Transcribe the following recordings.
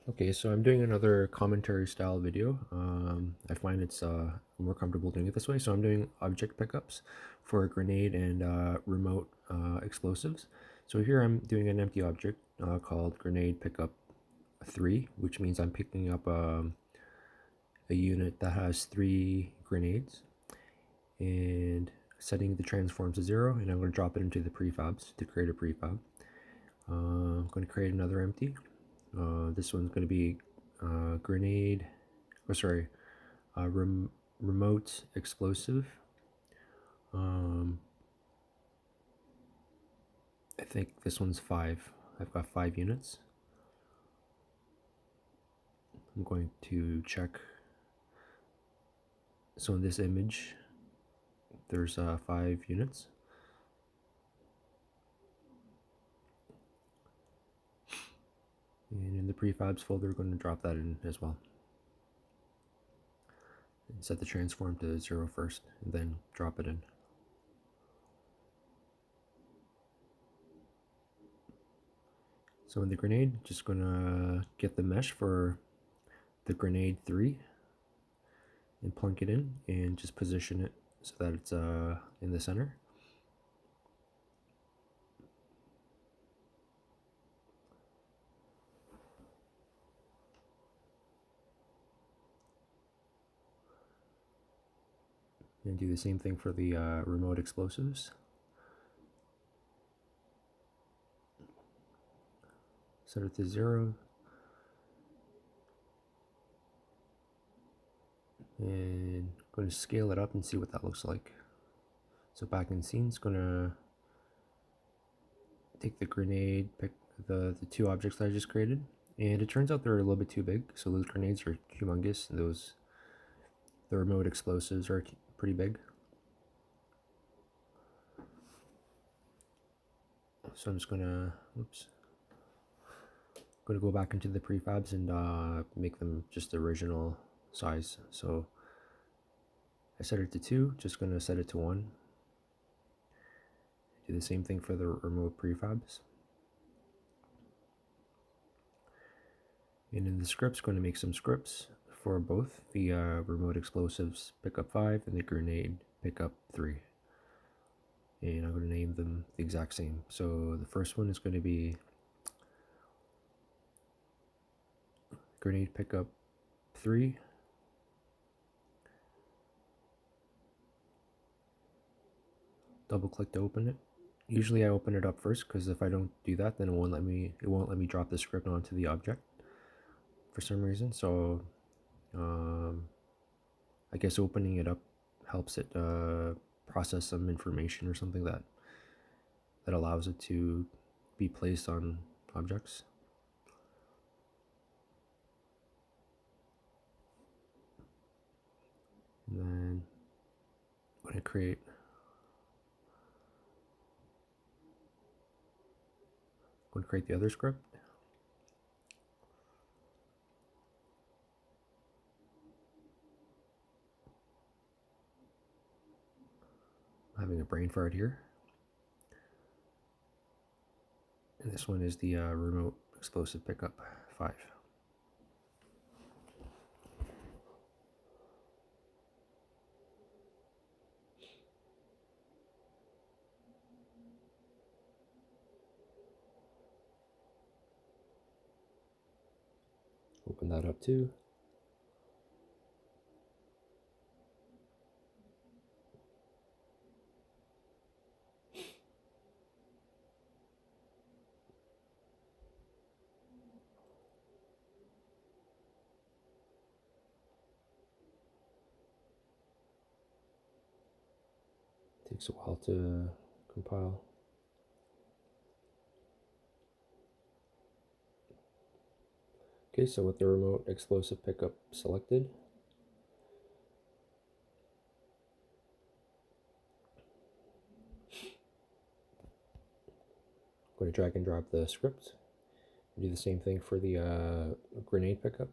Okay, so I'm doing another commentary style video. I find it's more comfortable doing it this way. So I'm doing object pickups for grenade and remote explosives. So here I'm doing an empty object called grenade pickup 3, which means I'm picking up a unit that has 3 grenades and setting the transform to 0, and I'm going to drop it into the prefabs to create a prefab. I'm going to create another empty. This one's going to be grenade, or sorry, remote explosive. I think this one's 5. I've got 5 units. I'm going to check. So in this image, there's 5 units. And in the prefabs folder, we're going to drop that in as well. And set the transform to 0 first, and then drop it in. So in the grenade, just gonna get the mesh for the grenade 3 and plunk it in and just position it so that it's in the center. And do the same thing for the remote explosives. Set it to 0. And I'm going to scale it up and see what that looks like. So back in scene, it's going to take the grenade, pick the 2 objects that I just created. And it turns out they're a little bit too big. So those grenades are humongous. The remote explosives are pretty big. So I'm just gonna, go back into the prefabs and make them just the original size. So I set it to 2, just gonna set it to 1. Do the same thing for the remote prefabs. And in the scripts, going to make some scripts for both the remote explosives pickup 5 and the grenade pickup 3. And I'm going to name them the exact same. So the first one is going to be grenade pickup 3. Double click to open it. Usually I open it up first because if I don't do that, then it won't let me drop the script onto the object for some reason. So I guess opening it up helps it process some information or something that allows it to be placed on objects. And then I'm going to create the other script. I'm having a brain fart here. And this one is the remote explosive pickup 5. Open that up too. Takes a while to compile. Okay, so with the remote explosive pickup selected, I'm going to drag and drop the script. Do the same thing for the grenade pickup.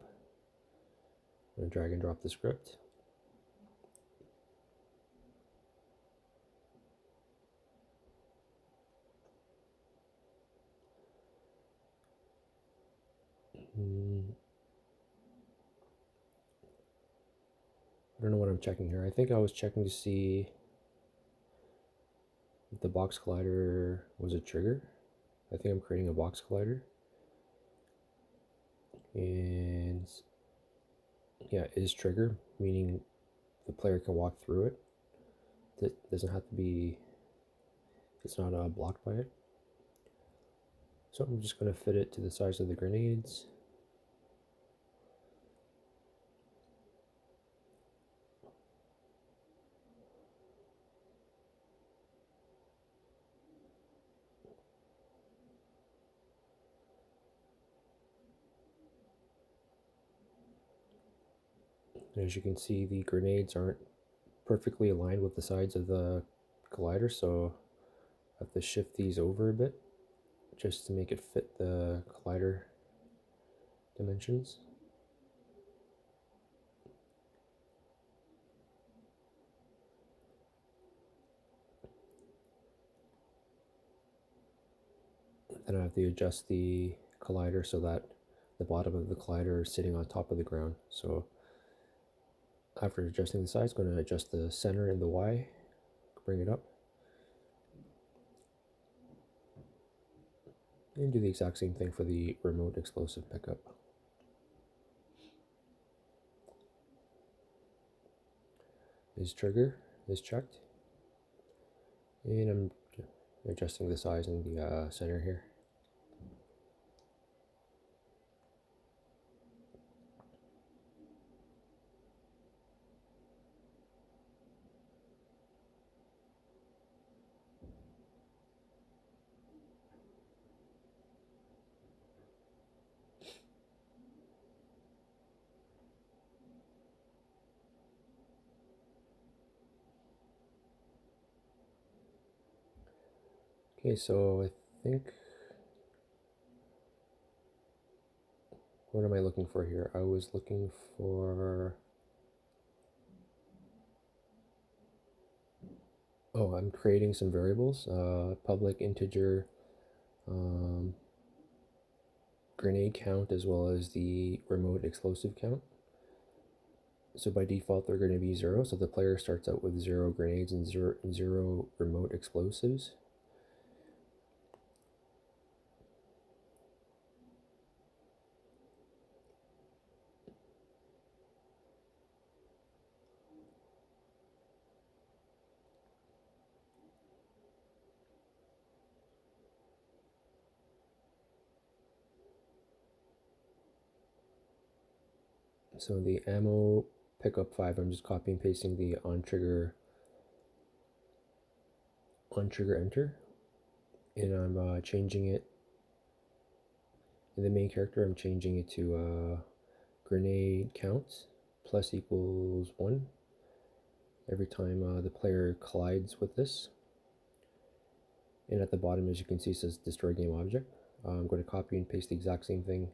I'm going to drag and drop the script. don't know what I'm checking here. I think I was checking to see if the box collider was a trigger. I think I'm creating a box collider. And yeah, it is trigger, meaning the player can walk through it. It doesn't have to be, it's not blocked by it. So I'm just going to fit it to the size of the grenades. And as you can see, the grenades aren't perfectly aligned with the sides of the collider, so I have to shift these over a bit just to make it fit the collider dimensions. Then I have to adjust the collider so that the bottom of the collider is sitting on top of the ground. So after adjusting the size, I'm going to adjust the center and the Y, bring it up, and do the exact same thing for the remote explosive pickup. Is trigger is checked, and I'm adjusting the size in the center here. Okay, so I think, what am I looking for here? I was looking for, oh, I'm creating some variables, public integer grenade count as well as the remote explosive count. So by default, they're going to be 0. So the player starts out with 0 grenades and zero remote explosives. So the ammo pickup 5, I'm just copy and pasting the on trigger enter, and I'm changing it in the main character. I'm changing it to grenade count plus equals 1 every time the player collides with this. And at the bottom, as you can see, it says destroy game object. I'm going to copy and paste the exact same thing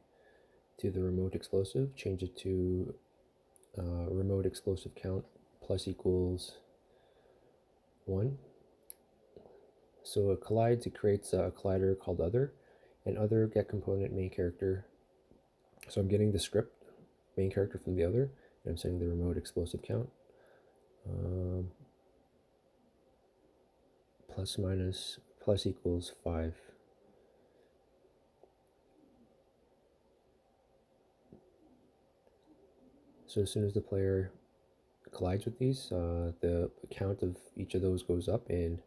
to the remote explosive, change it to remote explosive count plus equals 1. So it collides, it creates a collider called other, and other get component main character. So I'm getting the script main character from the other, and I'm setting the remote explosive count. Plus equals 5. So as soon as the player collides with these, the count of each of those goes up, and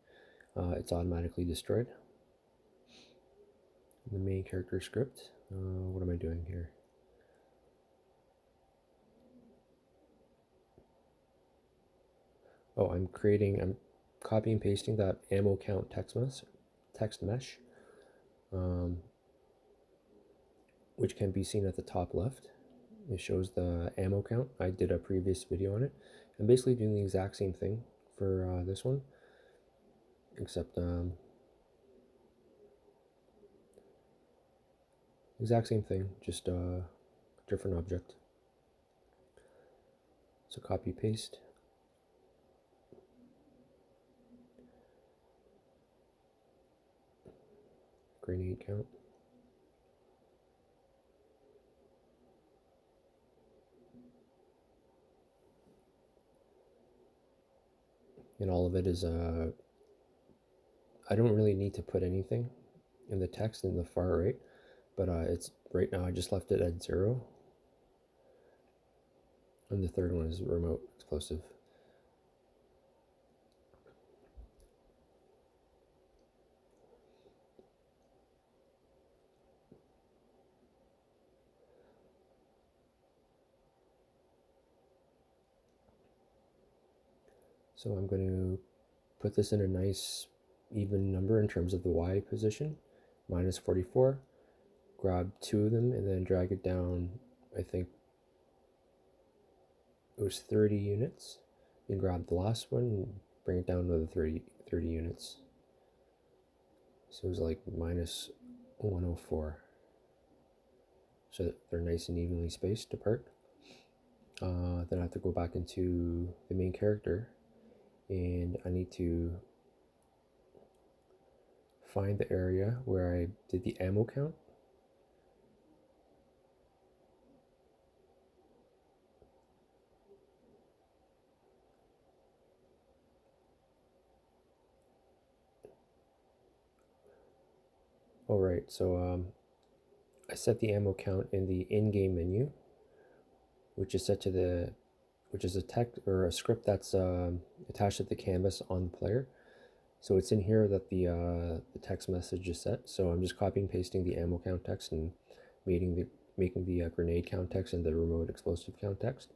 it's automatically destroyed. The main character script. What am I doing here? Oh, I'm copy and pasting that ammo count text mesh, which can be seen at the top left. It shows the ammo count. I did a previous video on it. I'm basically doing the exact same thing for this one, except exact same thing, just a different object. So copy paste. Grenade count. and all of it is I don't really need to put anything in the text in the far right, but it's right now I just left it at 0, and the third one is remote explosive. So I'm going to put this in a nice even number in terms of the Y position, minus 44, grab 2 of them and then drag it down, I think it was 30 units. You grab the last one and bring it down another 30 units. So it was like minus 104. So they're nice and evenly spaced apart. Then I have to go back into the main character and I need to find the area where I did the ammo count. All right, so I set the ammo count in the in-game menu, which is set to which is a text or a script that's attached to the canvas on the player. So it's in here that the text message is set. So I'm just copying and pasting the ammo count text and making the grenade count text and the remote explosive count text.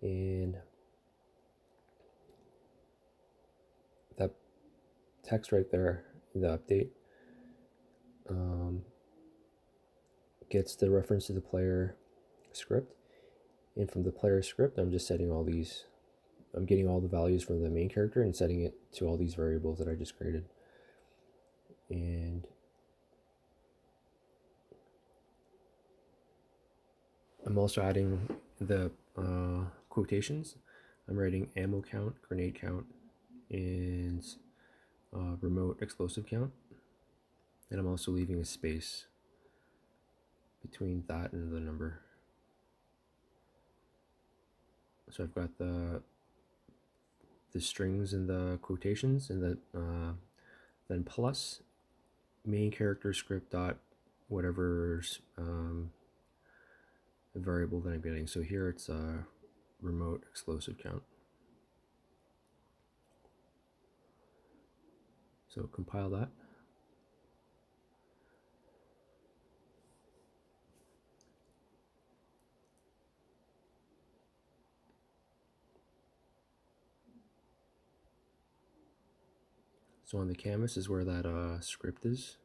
And that text right there in the update gets the reference to the player script. And from the player script, I'm just setting all these. I'm getting all the values from the main character and setting it to all these variables that I just created. And I'm also adding the quotations. I'm writing ammo count, grenade count, and remote explosive count. And I'm also leaving a space between that and the number. So I've got the strings and the quotations, and then plus main character script dot whatever's variable that I'm getting. So here it's a remote explosive count. So compile that. So on the canvas is where that script is.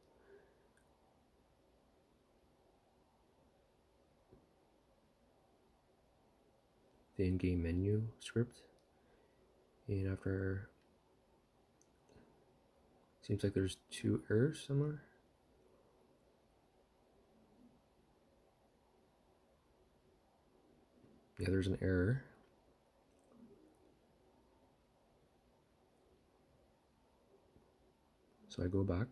The in-game menu script. And after, seems like there's 2 errors somewhere. Yeah, there's an error. So I go back.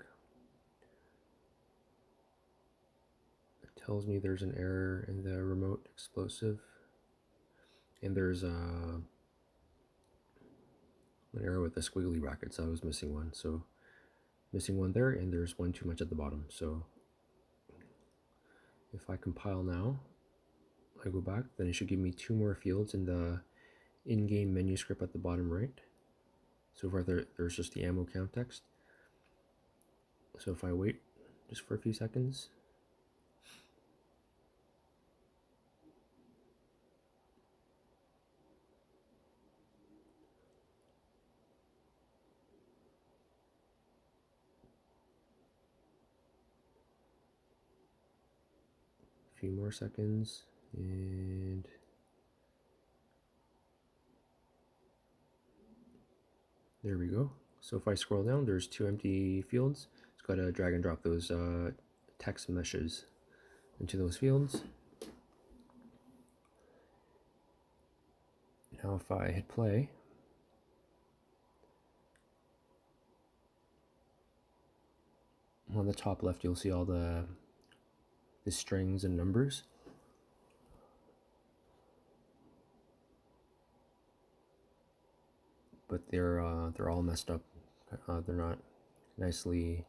It tells me there's an error in the remote explosive. And there's an error with the squiggly brackets. I was missing one. So missing one there, and there's one too much at the bottom. So if I compile now, I go back, then it should give me 2 more fields in the in-game menu script at the bottom right. So far there's just the ammo count text. So if I wait just for a few seconds, a few more seconds, and there we go. So if I scroll down, there's 2 empty fields. Just gotta drag and drop those text meshes into those fields. Now if I hit play, on the top left you'll see all the strings and numbers. but they're all messed up. They're not nicely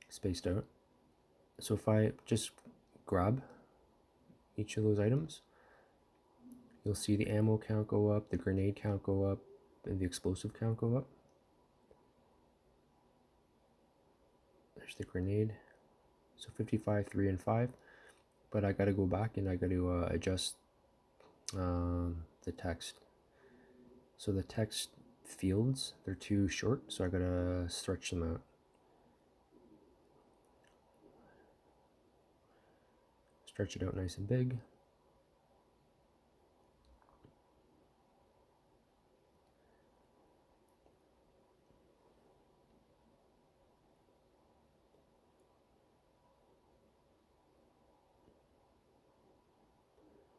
spaced out. So if I just grab each of those items, you'll see the ammo count go up, the grenade count go up, and the explosive count go up. There's the grenade. So 55, 3, and 5. But I gotta go back and I gotta adjust the text. So the text fields, they're too short, so I gotta stretch them out. Stretch it out nice and big.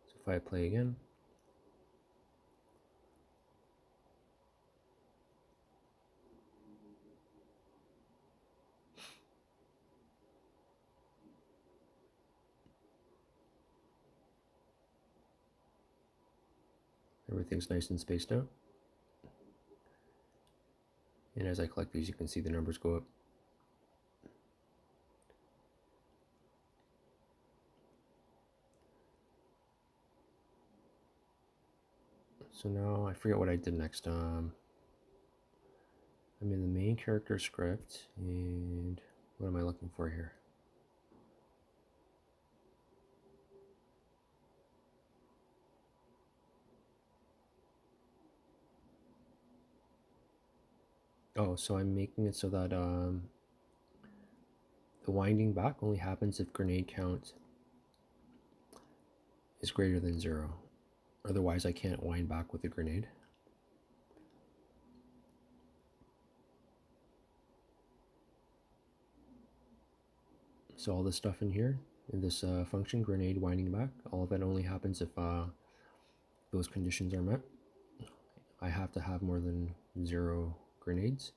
So if I play again, everything's nice and spaced out. And as I collect these, you can see the numbers go up. So now I forget what I did next. I'm in the main character script, and what am I looking for here? Oh, so I'm making it so that the winding back only happens if grenade count is greater than 0. Otherwise, I can't wind back with a grenade. So all this stuff in here, in this function, grenade winding back, all of it only happens if those conditions are met. I have to have more than 0 grenades.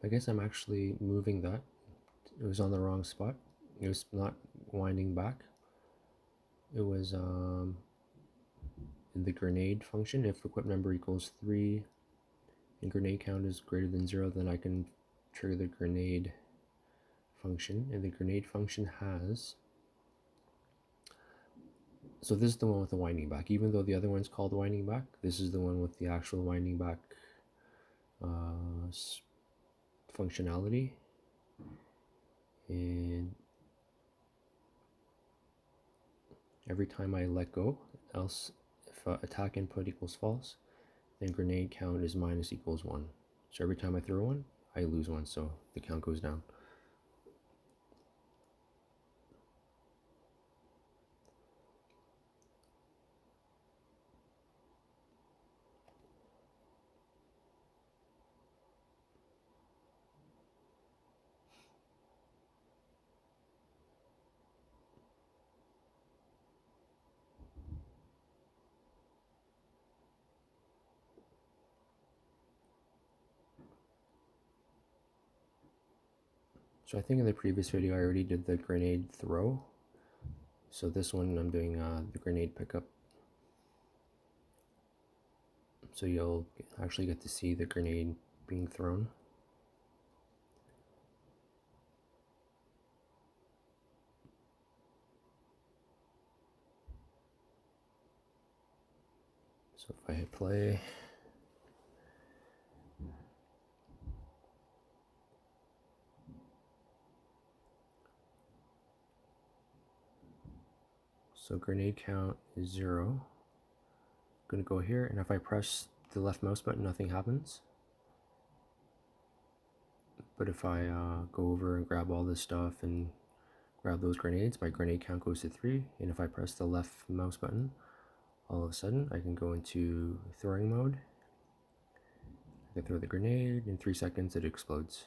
I guess I'm actually moving that. It was on the wrong spot. It was not winding back. It was in the grenade function. If equip number equals 3 and grenade count is greater than 0, then I can trigger the grenade function. And the grenade function has... So this is the one with the winding back. Even though the other one's called winding back, this is the one with the actual winding back functionality. And every time I let go, else if attack input equals false, then grenade count is minus equals 1. So every time I throw one, I lose one, so the count goes down. So I think in the previous video I already did the grenade throw. So this one I'm doing the grenade pickup. So you'll actually get to see the grenade being thrown. So if I hit play, so grenade count is 0. I'm gonna go here, and if I press the left mouse button, nothing happens. But if I go over and grab all this stuff and grab those grenades, my grenade count goes to 3. And if I press the left mouse button, all of a sudden I can go into throwing mode. I can throw the grenade, in 3 seconds it explodes.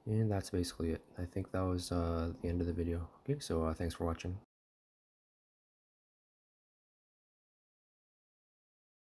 And that's basically it. I think that was the end of the video. Okay, so thanks for watching.